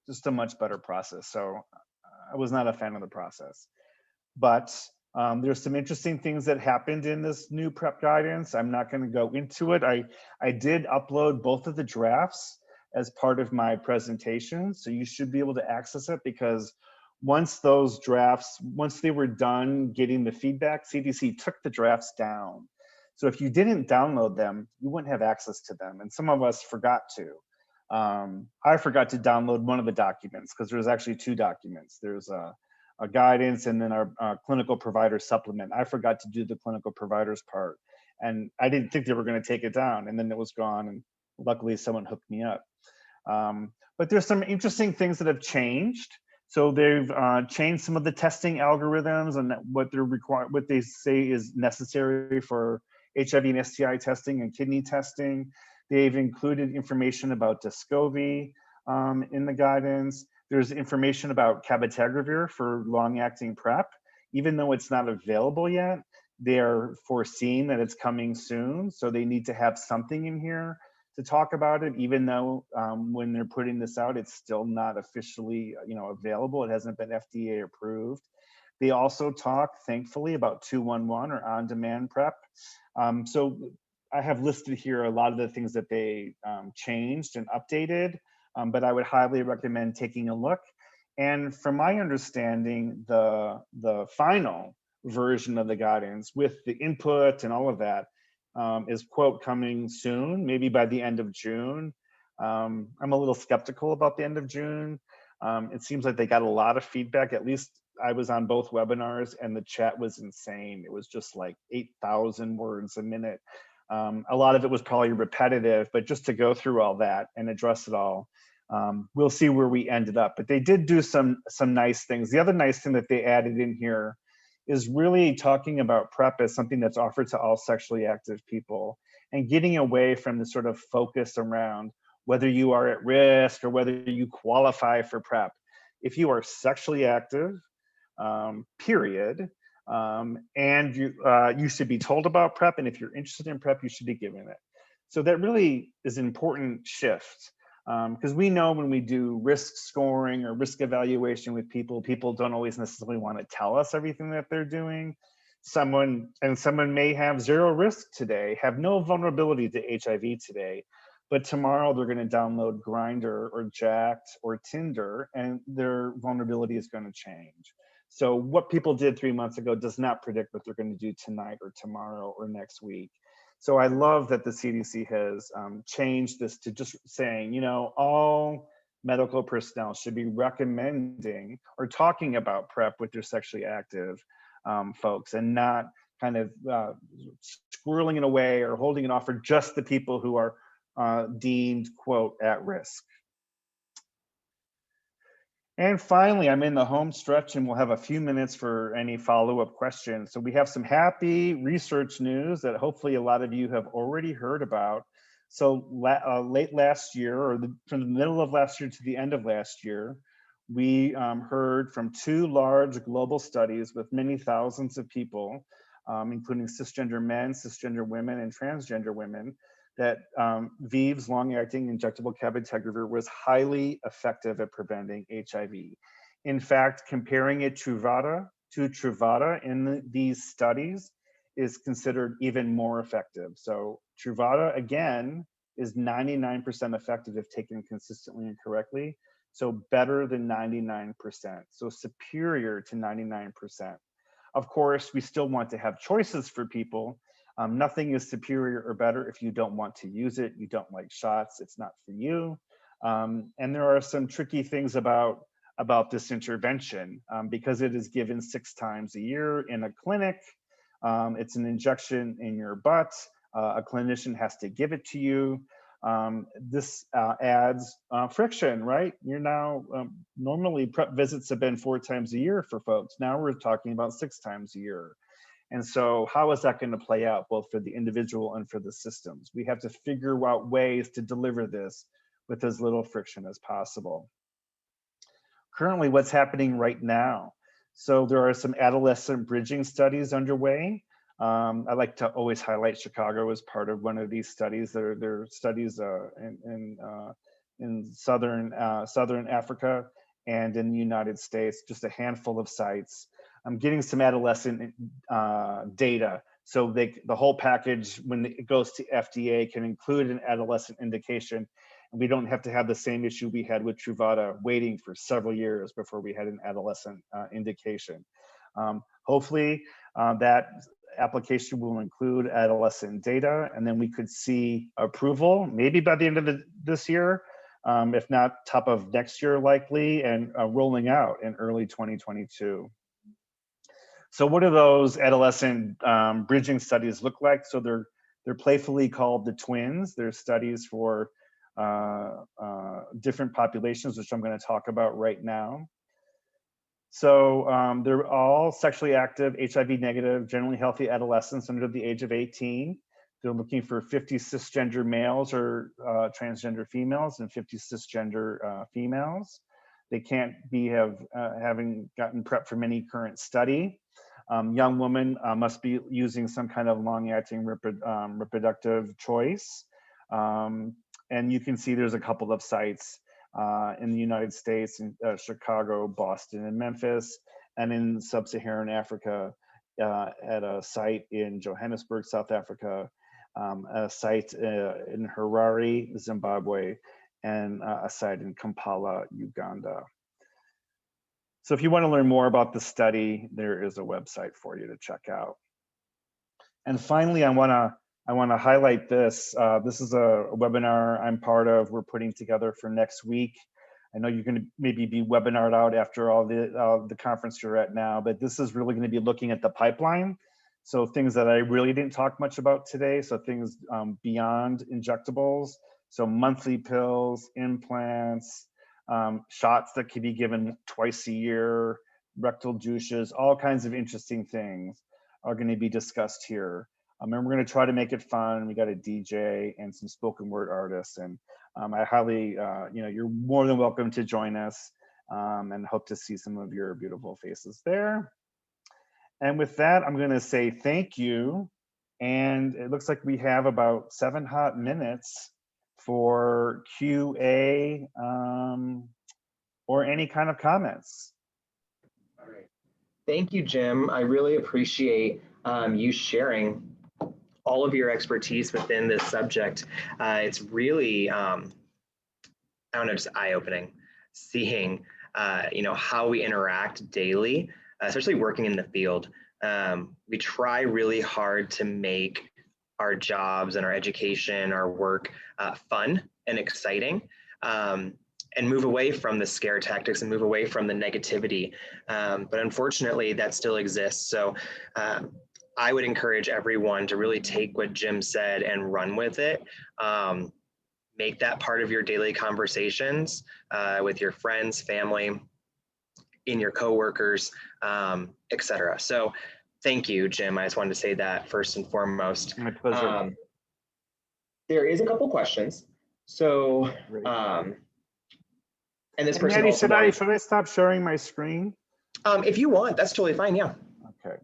Speaker 2: just a much better process. So I was not a fan of the process. But there's some interesting things that happened in this new PrEP guidance. I'm not going to go into it. I did upload both of the drafts as part of my presentation, so you should be able to access it, because once those drafts, once they were done getting the feedback, CDC took the drafts down. So if you didn't download them, you wouldn't have access to them. And some of us forgot to. I forgot to download one of the documents, because there's actually 2 documents. There's a guidance and then our clinical provider supplement. I forgot to do the clinical providers part, and I didn't think they were going to take it down, and then it was gone, and luckily someone hooked me up. But there's some interesting things that have changed. So they've changed some of the testing algorithms and what they're required, what they say is necessary for HIV and STI testing and kidney testing. They've included information about Descovy in the guidance. There's information about cabotegravir for long-acting PrEP. Even though it's not available yet, they're foreseeing that it's coming soon. So they need to have something in here to talk about it, even though when they're putting this out, it's still not officially available. It hasn't been FDA approved. They also talk, thankfully, about 211 or on-demand PrEP. So I have listed here a lot of the things that they changed and updated. But I would highly recommend taking a look. And from my understanding, the final version of the guidance with the input and all of that is, quote, coming soon, maybe by the end of June. I'm a little skeptical about the end of June. It seems like they got a lot of feedback. At least I was on both webinars, and the chat was insane. It was just like 8,000 words a minute. A lot of it was probably repetitive, but just to go through all that and address it all, we'll see where we ended up. But they did do some nice things. The other nice thing that they added in here is really talking about PrEP as something that's offered to all sexually active people, and getting away from the sort of focus around whether you are at risk or whether you qualify for PrEP. If you are sexually active, period, and you should be told about PrEP, and if you're interested in PrEP, you should be given it. So that really is an important shift, because we know when we do risk scoring or risk evaluation with people, people don't always necessarily want to tell us everything that they're doing. Someone may have 0 risk today, have no vulnerability to HIV today, but tomorrow they're going to download Grindr or Jacked or Tinder, and their vulnerability is going to change. So what people did 3 months ago does not predict what they're going to do tonight or tomorrow or next week. So I love that the CDC has changed this to just saying, all medical personnel should be recommending or talking about PrEP with their sexually active folks, and not kind of squirreling it away or holding it off for just the people who are deemed, quote, at risk. And finally, I'm in the home stretch, and we'll have a few minutes for any follow-up questions. So we have some happy research news that hopefully a lot of you have already heard about. So late last year, or from the middle of last year to the end of last year, we heard from 2 large global studies with many thousands of people, including cisgender men, cisgender women, and transgender women, that ViiV's long-acting injectable cabotegravir was highly effective at preventing HIV. In fact, comparing it to Truvada in these studies is considered even more effective. So Truvada, again, is 99% effective if taken consistently and correctly. So better than 99%, so superior to 99%. Of course, we still want to have choices for people. Nothing is superior or better if you don't want to use it, you don't like shots, it's not for you. And there are some tricky things about this intervention because it is given 6 times a year in a clinic. It's an injection in your butt. a clinician has to give it to you. This adds friction, right? You're now, normally PrEP visits have been 4 times a year for folks. Now we're talking about 6 times a year. And so how is that going to play out both for the individual and for the systems? We have to figure out ways to deliver this with as little friction as possible. Currently, what's happening right now? So there are some adolescent bridging studies underway. I like to always highlight Chicago as part of one of these studies. There are studies in Southern Africa and in the United States, just a handful of sites. I'm getting some adolescent data. So the whole package, when it goes to FDA, can include an adolescent indication. And we don't have to have the same issue we had with Truvada, waiting for several years before we had an adolescent indication. Hopefully that application will include adolescent data, and then we could see approval maybe by the end of this year, if not top of next year likely, and rolling out in early 2022. So what do those adolescent bridging studies look like? So they're playfully called the twins. They're studies for different populations, which I'm going to talk about right now. So they're all sexually active, HIV negative, generally healthy adolescents under the age of 18. They're looking for 50 cisgender males or transgender females and 50 cisgender females. They can't be having gotten PrEP from any current study. Young women must be using some kind of long-acting reproductive choice. And you can see there's a couple of sites in the United States, in Chicago, Boston, and Memphis, and in sub-Saharan Africa at a site in Johannesburg, South Africa, a site in Harare, Zimbabwe, and a site in Kampala, Uganda. So if you want to learn more about the study, there is a website for you to check out. And finally, I want to highlight this. This is a webinar I'm part of. We're putting together for next week. I know you're going to maybe be webinared out after all the conference you're at now, but this is really going to be looking at the pipeline. So things that I really didn't talk much about today. So things beyond injectables. So monthly pills, implants, shots that can be given twice a year, rectal douches, all kinds of interesting things are going to be discussed here. And we're going to try to make it fun. We got a DJ and some spoken word artists, and I highly, you're more than welcome to join us, and hope to see some of your beautiful faces there. And with that, I'm going to say thank you. And it looks like we have about 7 hot minutes for QA or any kind of comments.
Speaker 1: All right. Thank you, Jim. I really appreciate you sharing all of your expertise within this subject. It's really, I don't know, just eye-opening, seeing, how we interact daily, especially working in the field. We try really hard to make our jobs and our education, our work fun and exciting, and move away from the scare tactics and move away from the negativity. But unfortunately, that still exists. So I would encourage everyone to really take what Jim said and run with it. Make that part of your daily conversations with your friends, family, in your coworkers, etc. So thank you, Jim. I just wanted to say that first and foremost.
Speaker 2: My pleasure.
Speaker 1: There is a couple questions. So, and this person
Speaker 2: Maddie,
Speaker 1: also
Speaker 2: should I stop sharing my screen?
Speaker 1: If you want, that's totally fine, yeah.
Speaker 2: Okay.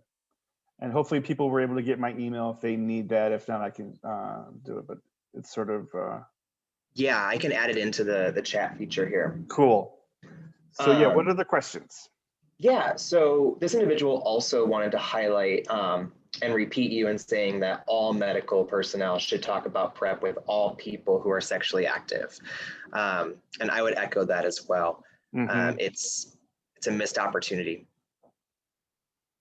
Speaker 2: And hopefully people were able to get my email if they need that. If not, I can do it, but it's sort of...
Speaker 1: Yeah, I can add it into the chat feature here.
Speaker 2: Cool. So yeah, what are the questions?
Speaker 1: Yeah, so this individual also wanted to highlight and repeat you in saying that all medical personnel should talk about PrEP with all people who are sexually active. And I would echo that as well. Mm-hmm. It's a missed opportunity.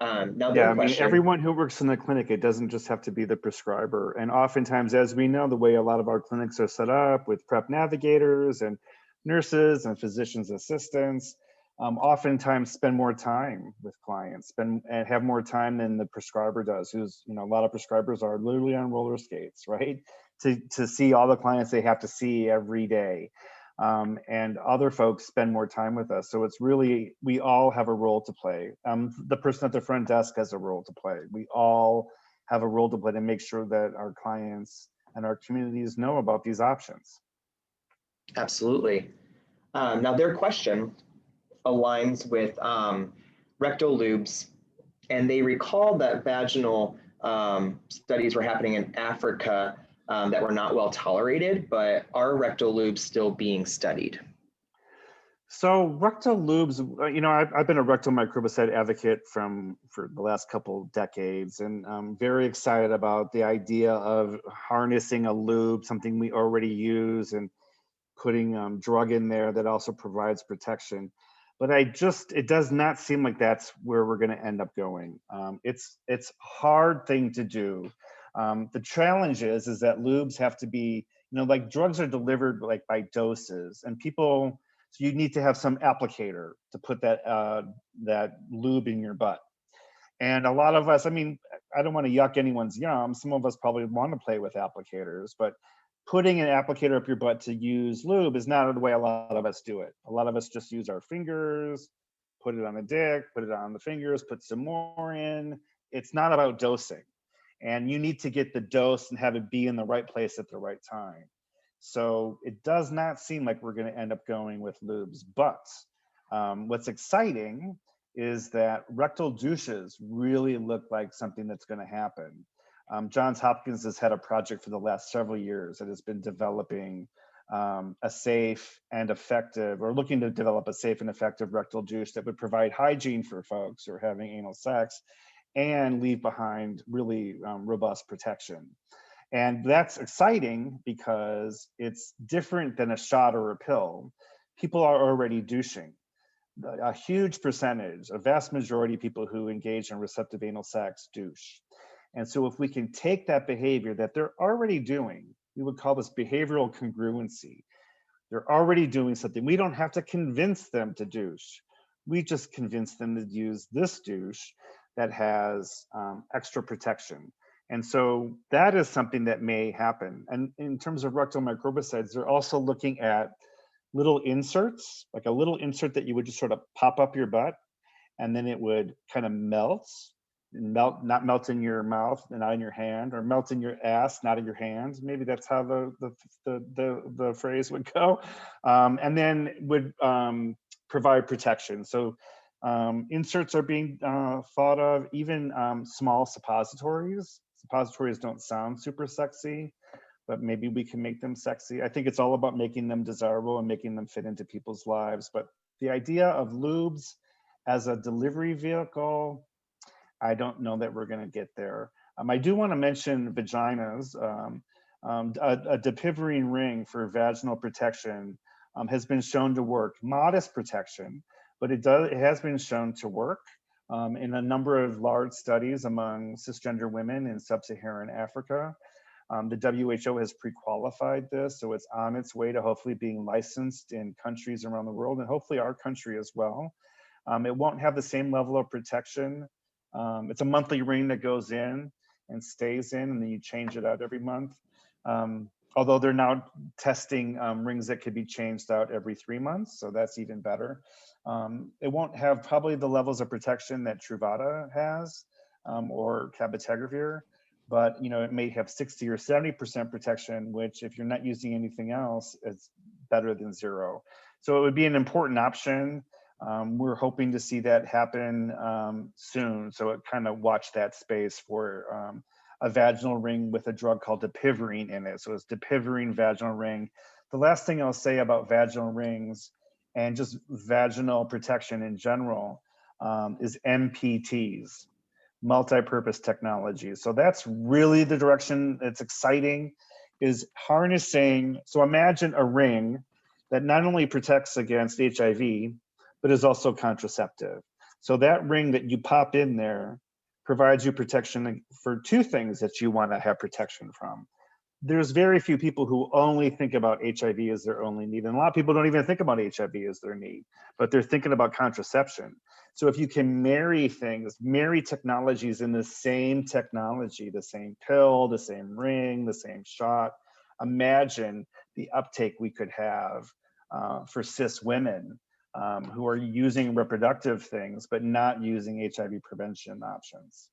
Speaker 1: Now,
Speaker 2: yeah, I mean, everyone who works in the clinic, it doesn't just have to be the prescriber. And oftentimes, as we know, the way a lot of our clinics are set up with PrEP navigators and nurses and physician's assistants, oftentimes spend more time with clients, and have more time than the prescriber does, who's, a lot of prescribers are literally on roller skates, right? To see all the clients they have to see every day. And other folks spend more time with us. So it's really, we all have a role to play. The person at the front desk has a role to play. We all have a role to play to make sure that our clients and our communities know about these options.
Speaker 1: Absolutely. Now their question aligns with rectal lubes, and they recall that vaginal studies were happening in Africa that were not well tolerated, but are rectal lubes still being studied?
Speaker 2: So rectal lubes, I've been a rectal microbicide advocate for the last couple decades, and I'm very excited about the idea of harnessing a lube, something we already use, and putting drug in there that also provides protection. But it does not seem like that's where we're going to end up going. It's a hard thing to do. The challenge is that lubes have to be, like drugs are delivered like by doses, and so you need to have some applicator to put that lube in your butt. And a lot of us, I don't want to yuck anyone's yum. Some of us probably want to play with applicators, but putting an applicator up your butt to use lube is not the way a lot of us do it. A lot of us just use our fingers, put it on the dick, put it on the fingers, put some more in. It's not about dosing. And you need to get the dose and have it be in the right place at the right time. So it does not seem like we're going to end up going with lubes. But what's exciting is that rectal douches really look like something that's going to happen. Johns Hopkins has had a project for the last several years that has been developing a safe and effective, or looking to develop a safe and effective rectal douche that would provide hygiene for folks who are having anal sex and leave behind really robust protection. And that's exciting because it's different than a shot or a pill. People are already douching. A huge percentage, a vast majority of people who engage in receptive anal sex douche. And so if we can take that behavior that they're already doing, we would call this behavioral congruency. They're already doing something. We don't have to convince them to douche. We just convince them to use this douche that has extra protection. And so that is something that may happen. And in terms of rectal microbicides, they're also looking at little inserts, like a little insert that you would just sort of pop up your butt, and then it would kind of melt, not melt in your mouth and not in your hand, or melt in your ass, not in your hands. Maybe that's how the phrase would go. And then would provide protection. So inserts are being thought of, even small suppositories. Suppositories don't sound super sexy, but maybe we can make them sexy. I think it's all about making them desirable and making them fit into people's lives. But the idea of lubes as a delivery vehicle, I don't know that we're going to get there. I do want to mention vaginas. A depivarine ring for vaginal protection has been shown to work. Modest protection, but it has been shown to work in a number of large studies among cisgender women in sub-Saharan Africa. The WHO has pre-qualified this, so it's on its way to hopefully being licensed in countries around the world, and hopefully our country as well. It won't have the same level of protection. It's a monthly ring that goes in and stays in, and then you change it out every month. Although they're now testing rings that could be changed out every 3 months, so that's even better. It won't have probably the levels of protection that Truvada has or cabotegravir, but it may have 60 or 70% protection, which if you're not using anything else, it's better than zero. So it would be an important option. We're hoping to see that happen soon. So kind of watch that space for a vaginal ring with a drug called depivarine in it. So it's depivarine vaginal ring. The last thing I'll say about vaginal rings and just vaginal protection in general is MPTs, multi-purpose technology. So that's really the direction that's exciting, is harnessing. So imagine a ring that not only protects against HIV, but is also contraceptive. So that ring that you pop in there provides you protection for two things that you want to have protection from: there's very few people who only think about HIV as their only need. And a lot of people don't even think about HIV as their need, but they're thinking about contraception. So if you can marry things, marry technologies in the same technology, the same pill, the same ring, the same shot, imagine the uptake we could have for cis women who are using reproductive things, but not using HIV prevention options.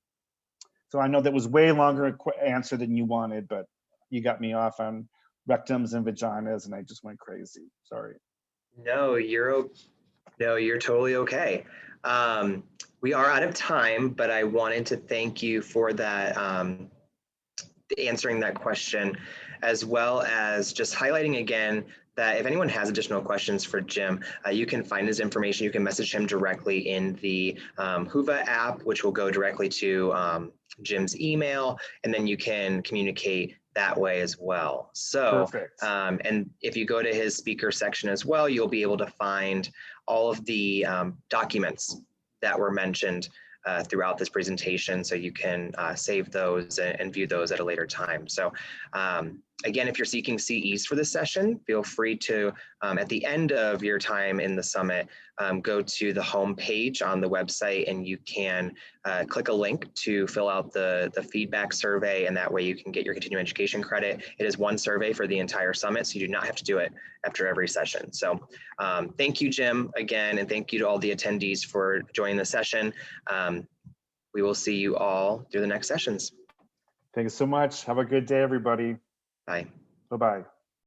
Speaker 2: So I know that was way longer answer than you wanted, but you got me off on rectums and vaginas, and I just went crazy. Sorry.
Speaker 1: No, you're totally okay. We are out of time, but I wanted to thank you for that, answering that question, as well as just highlighting again that if anyone has additional questions for Jim, you can find his information. You can message him directly in the Whova app, which will go directly to Jim's email, and then you can communicate that way as well. So,
Speaker 2: Perfect.
Speaker 1: and if you go to his speaker section as well, you'll be able to find all of the documents that were mentioned throughout this presentation, so you can save those and view those at a later time. So again, if you're seeking CEs for this session, feel free to, at the end of your time in the summit, go to the home page on the website, and you can click a link to fill out the feedback survey, and that way you can get your continuing education credit. It is one survey for the entire summit, so you do not have to do it after every session. So thank you, Jim, again, and thank you to all the attendees for joining the session. We will see you all through the next sessions.
Speaker 2: Thank you so much. Have a good day, everybody.
Speaker 1: Bye.
Speaker 2: Bye-bye.